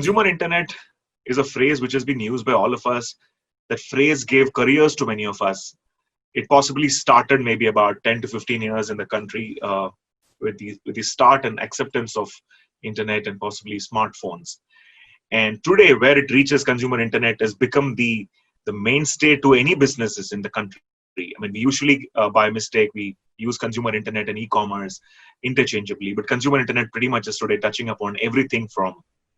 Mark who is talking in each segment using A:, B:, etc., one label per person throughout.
A: consumer internet is a phrase which has been used by all of us. That phrase gave careers to many of us. It possibly started maybe about 10 to 15 years in the country with the start and acceptance of internet and possibly smartphones. And today, where it reaches consumer internet has become the mainstay to any businesses in the country. I mean, we usually, by mistake, we use consumer internet and e-commerce interchangeably, but consumer internet pretty much is today touching upon everything from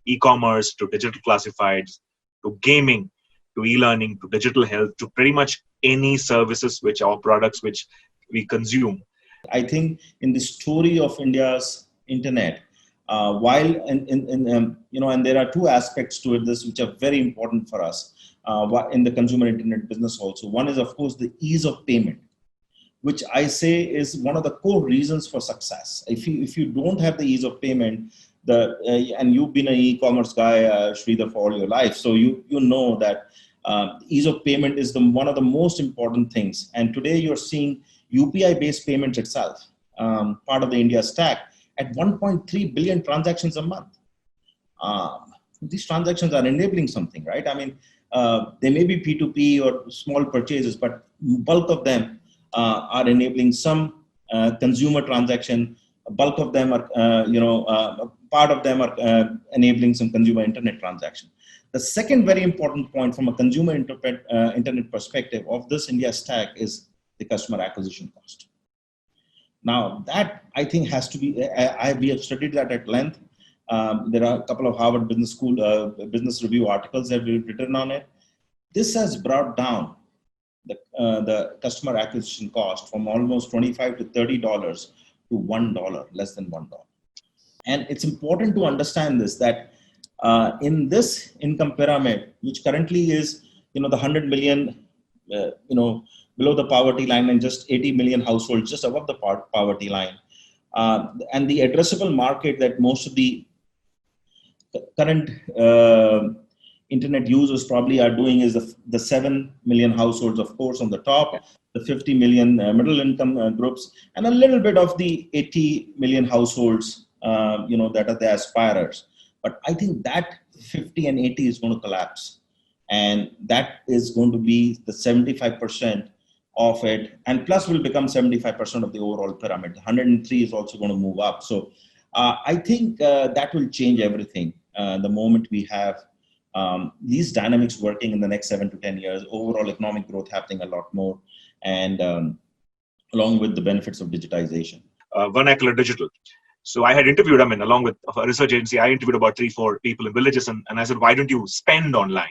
A: e-commerce to digital classifieds to gaming to e-learning to digital health to pretty much any services which our products which we consume.
B: I think in the story of India's internet, while and there are two aspects to it, which are very important for us in the consumer internet business also. One is, of course, the ease of payment, which I say is one of the core reasons for success. If you don't have the ease of payment, and you've been an e-commerce guy, Sridhar, for all your life, so you know that ease of payment is one of the most important things. And today you're seeing UPI-based payments itself, part of the India stack, at 1.3 billion transactions a month. These transactions are enabling something, right? I mean, they may be P2P or small purchases, but bulk of them are enabling some consumer transaction. Bulk of them are, part of them are enabling some consumer internet transaction. The second very important point from a consumer internet perspective of this India stack is the customer acquisition cost. Now, that I think has to be, we have studied that at length. There are a couple of Harvard Business School Business Review articles that we've written on it. This has brought down the customer acquisition cost from almost $25 to $30 to $1, less than $1. And it's important to understand this, that in this income pyramid, which currently is, the 100 million, below the poverty line and just 80 million households just above the poverty line. And the addressable market that most of the current internet users probably are doing is the 7 million households, of course, on the top, the 50 million middle income groups, and a little bit of the 80 million households, that are the aspirers. But I think that 50 and 80 is going to collapse. And that is going to be the 75% of it, and plus will become 75% of the overall pyramid. 103 is also going to move up. So I think that will change everything the moment we have these dynamics working in the next 7 to 10 years, overall economic growth happening a lot more, and along with the benefits of digitization.
A: Vernacular digital. So I had interviewed, along with a research agency, I interviewed about 3-4 people in villages, and I said, why don't you spend online?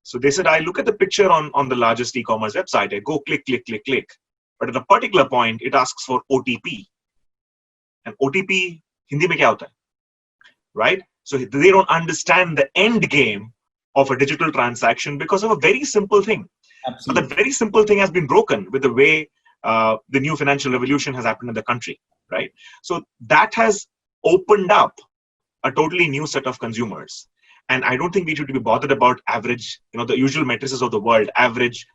A: So they said, I look at the picture on the largest e-commerce website. I go click, click, click, click. But at a particular point, it asks for OTP. And OTP, Hindi mein kya hota hai? Right? So they don't understand the end game of a digital transaction because of a very simple thing.
B: Absolutely.
A: But that very simple thing has been broken with the way the new financial revolution has happened in the country. Right? So that has opened up a totally new set of consumers. And I don't think we should be bothered about average, the usual matrices of the world, average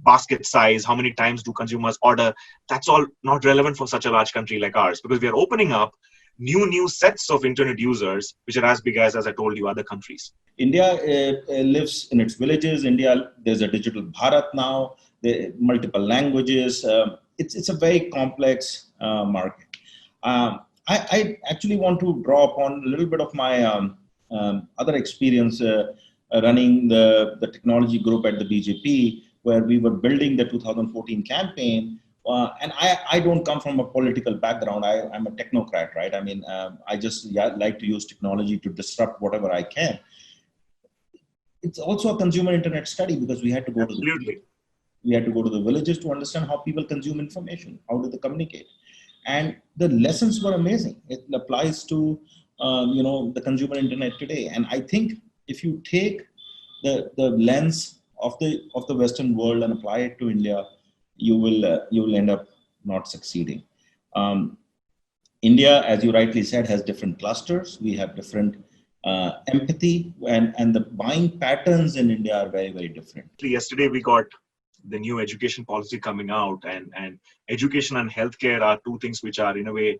A: basket size, how many times do consumers order. That's all not relevant for such a large country like ours, because we are opening up new sets of internet users, which are as big as I told you, other countries.
B: India lives in its villages. India, there's a digital Bharat now, there are multiple languages. It's a very complex market. I actually want to draw upon a little bit of my other experience running the technology group at the BJP, where we were building the 2014 campaign. And I don't come from a political background. I'm a technocrat, right? I just like to use technology to disrupt whatever I can. It's also a consumer internet study, because we had to go to the villages to understand how people consume information. How do they communicate? And the lessons were amazing. It applies to the consumer internet today. And I think if you take the lens of the Western world and apply it to India, you will end up not succeeding. India, as you rightly said, has different clusters. We have different empathy, and the buying patterns in India are very, very different.
A: Yesterday, we got the new education policy coming out, and education and healthcare are two things which are in a way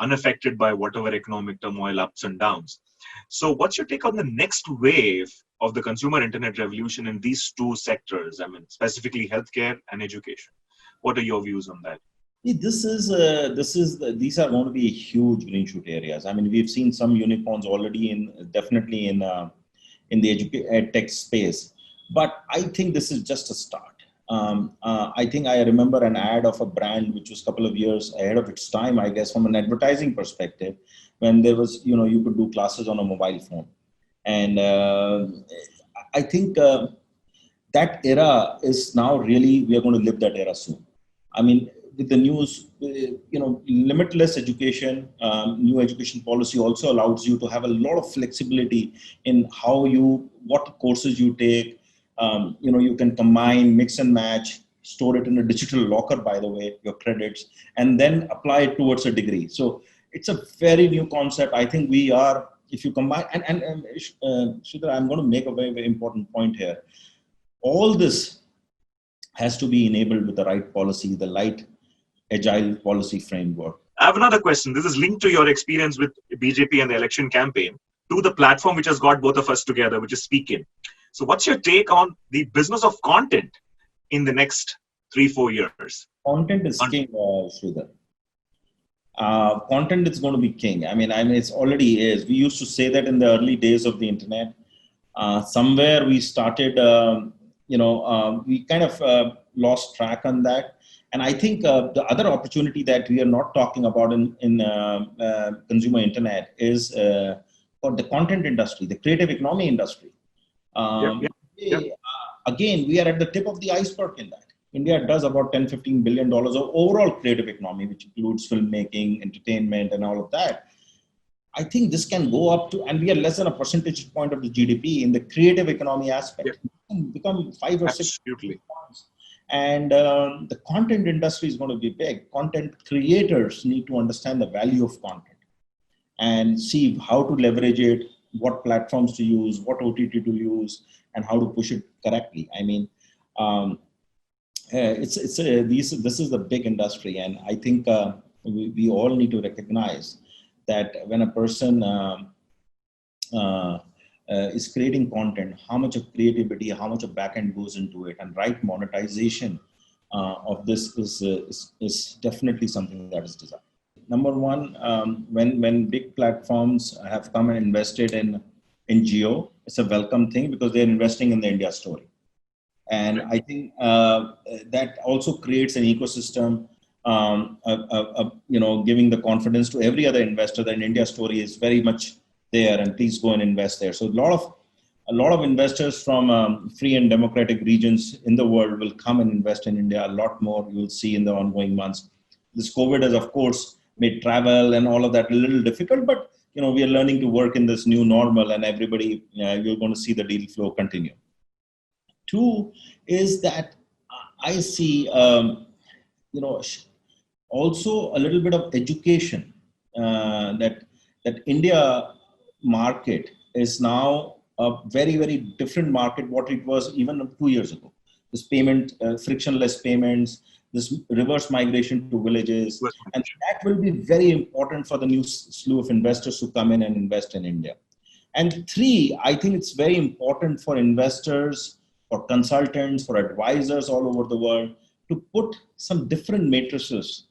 A: unaffected by whatever economic turmoil, ups and downs. So what's your take on the next wave of the consumer internet revolution in these two sectors? I mean, specifically healthcare and education. What are your views on that?
B: See, these are going to be huge green shoot areas. I mean, we've seen some unicorns already definitely in the ed tech space, but I think this is just a start. I think I remember an ad of a brand which was a couple of years ahead of its time, I guess, from an advertising perspective, when there was, you could do classes on a mobile phone. And I think that era is now really, we are going to live that era soon. I mean, with the news, limitless education, new education policy also allows you to have a lot of flexibility in what courses you take. You can combine, mix and match, store it in a digital locker, by the way, your credits, and then apply it towards a degree. So it's a very new concept. I think if you combine, and Sridhar, I'm going to make a very, very important point here. All this has to be enabled with the right policy, the right agile policy framework.
A: I have another question. This is linked to your experience with BJP and the election campaign, to the platform which has got both of us together, which is Speakin. So what's your take on the business of content in the next 3-4 years?
B: Content is king, Sridhar. Content is going to be king. I mean, it's already is. We used to say that in the early days of the internet. Somewhere we started, we kind of lost track on that. And I think the other opportunity that we are not talking about in consumer internet is for the content industry, the creative economy industry. Again, we are at the tip of the iceberg in that. India does about $10-15 billion of overall creative economy, which includes filmmaking, entertainment, and all of that. I think this can go up to, and we are less than a percentage point of the GDP in the creative economy aspect. It can become 5 or 6 points. And the content industry is going to be big. Content creators need to understand the value of content and see how to leverage it, what platforms to use, what OTT to use, and how to push it correctly. I mean, this is a big industry, and I think we all need to recognize that when a person is creating content, how much of creativity, how much of backend goes into it, and right monetization of this is definitely something that is desired. Number one, when big platforms have come and invested in Jio, it's a welcome thing because they're investing in the India story. And I think that also creates an ecosystem, giving the confidence to every other investor that India story is very much there, and please go and invest there. So a lot of investors from free and democratic regions in the world will come and invest in India. A lot more you will see in the ongoing months. This COVID has, of course, made travel and all of that a little difficult, but we are learning to work in this new normal, and everybody, you're going to see the deal flow continue. Two is that I see, also a little bit of education that India market is now a very, very different market what it was even 2 years ago. This frictionless payments, this reverse migration to villages, and that will be very important for the new slew of investors who come in and invest in India. And three, I think it's very important for investors, for consultants, for advisors all over the world to put some different matrices,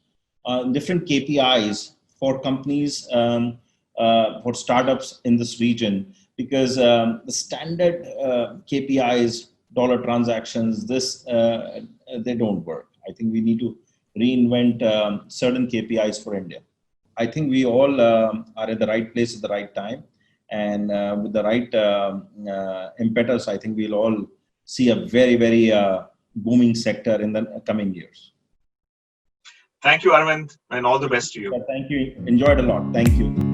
B: different KPIs for companies, for startups in this region, because the standard KPIs, dollar transactions, they don't work. I think we need to reinvent certain KPIs for India. I think we all are at the right place at the right time, and with the right impetus, I think we'll all see a very, very booming sector in the coming years.
A: Thank you, Arvind, and all the best to you.
B: Thank you. Enjoyed a lot. Thank you.